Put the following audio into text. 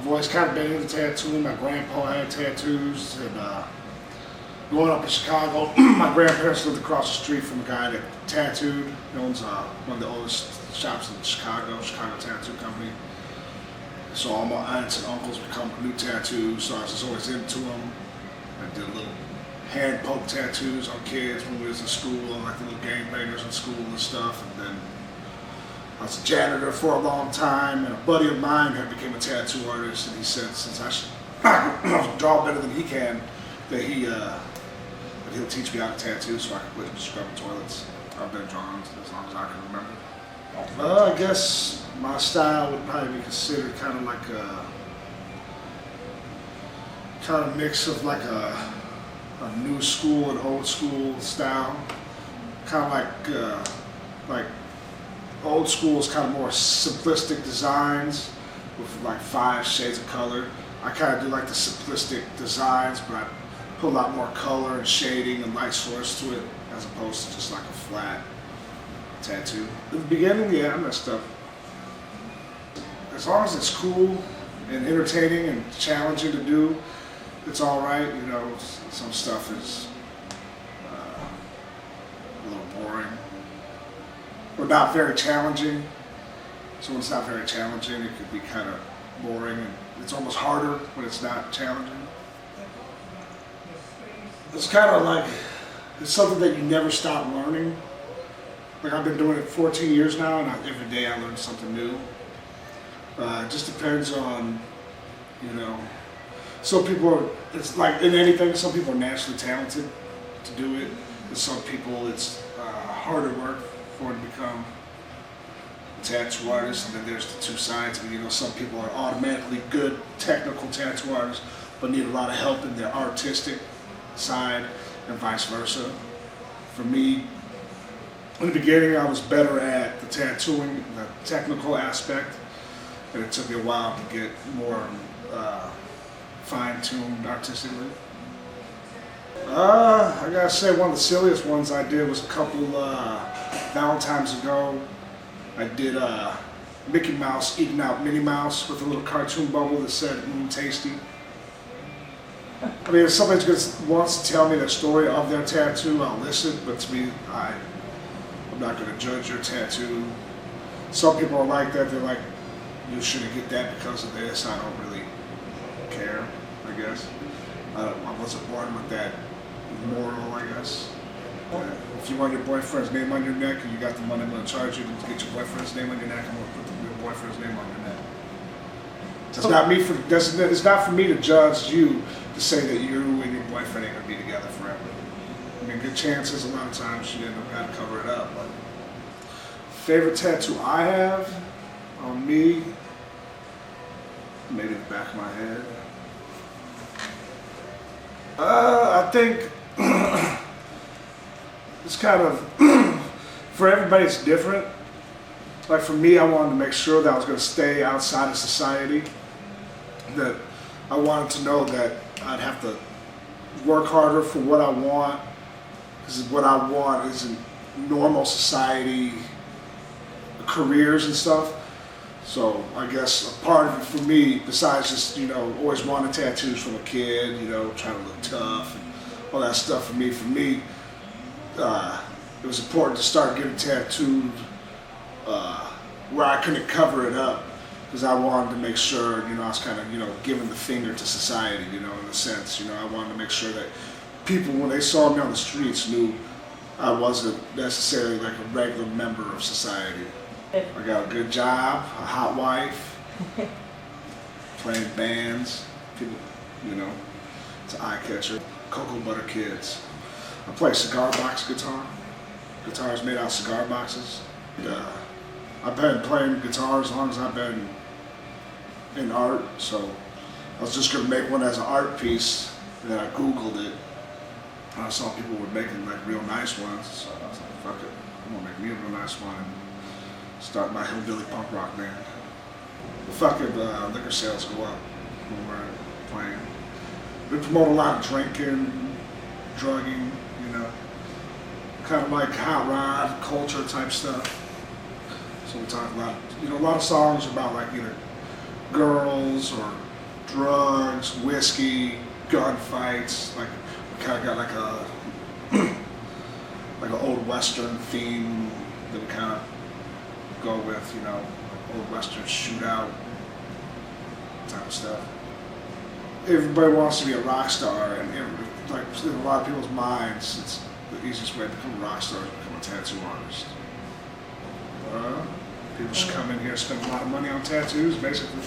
always kind of been into tattooing. My grandpa had tattoos, and growing up in Chicago, my grandparents lived across the street from a guy that tattooed. He owns one of the oldest shops in Chicago Tattoo Company. So all my aunts and uncles would come with new tattoos, so I was just always into them. I did little hand poke tattoos on kids when we was in school, like the little gangbangers in school and stuff. And then I was a janitor for a long time, and a buddy of mine had became a tattoo artist, and he said since I should draw better than he can, that he'll teach me how to tattoo so I can quit scrubbing toilets. I've been drawing as long as I can remember. I guess my style would probably be considered kind of like a mix of like a new school and old school style. Kind of like old school is kind of more simplistic designs with like 5 shades of color. I kind of do like the simplistic designs, but I put a lot more color and shading and light source to it as opposed to just like a flat tattoo. In the beginning, yeah, I messed up. As long as it's cool and entertaining and challenging to do, it's all right. You know, some stuff is a little boring or not very challenging. So when it's not very challenging, it could be kind of boring, and it's almost harder when it's not challenging. It's kind of like, it's something that you never stop learning. Like I've been doing it 14 years now, and every day I learn something new. It just depends on, you know, some people are, it's like in anything, some people are naturally talented to do it, and some people it's harder work for them to become a tattoo artist. And then there's the two sides. You know, some people are automatically good technical tattoo artists, but need a lot of help in their artistic side, and vice versa. For me, in the beginning, I was better at the tattooing, the technical aspect, and it took me a while to get more fine-tuned artistically. I gotta say, one of the silliest ones I did was a couple Valentine's ago. I did Mickey Mouse eating out Minnie Mouse with a little cartoon bubble that said tasty. I mean, if somebody wants to tell me the story of their tattoo, I'll listen, but to me, I'm not going to judge your tattoo. Some people are like that. They're like, you shouldn't get that because of this. I don't really care, I guess. I wasn't born with that moral, I guess. If you want your boyfriend's name on your neck and you got the money, I'm going to charge you to get your boyfriend's name on your neck. I'm going to put your boyfriend's name on your neck. It's not for me to judge you to say that you and your boyfriend ain't going to be together forever. I mean, good chances a lot of times you end up having to cover it up. But favorite tattoo I have on me, maybe the back of my head. I think it's kind of, for everybody it's different. Like for me, I wanted to make sure that I was going to stay outside of society. That I wanted to know that I'd have to work harder for what I want, because what I want isn't normal society careers and stuff. So I guess a part of it for me, besides just, you know, always wanting tattoos from a kid, you know, trying to look tough and all that stuff for me, it was important to start getting tattooed where I couldn't cover it up, because I wanted to make sure, you know, I was kind of, you know, giving the finger to society, you know, in a sense. You know, I wanted to make sure that people, when they saw me on the streets, knew I wasn't necessarily like a regular member of society. I got a good job, a hot wife, playing bands, people, you know, it's an eye catcher. Cocoa Butter Kids. I play cigar box guitar. Guitars made out of cigar boxes. And, I've been playing guitar as long as I've been in art, so I was just gonna make one as an art piece, and then I Googled it, and I saw people were making like real nice ones, so I was like, fuck it, I'm gonna make me a real nice one and start my hillbilly punk rock band. The fucking liquor sales go up when we're playing. We promote a lot of drinking, drugging, you know, kind of like hot rod culture type stuff. So we talk about, you know, a lot of songs about like either girls or drugs, whiskey, gunfights. Like we kind of got like a like an old western theme that we kind of go with, you know, old western shootout type of stuff. Everybody wants to be a rock star, and like in a lot of people's minds, it's the easiest way to become a rock star is become a tattoo artist. People just come in here, spend a lot of money on tattoos, basically.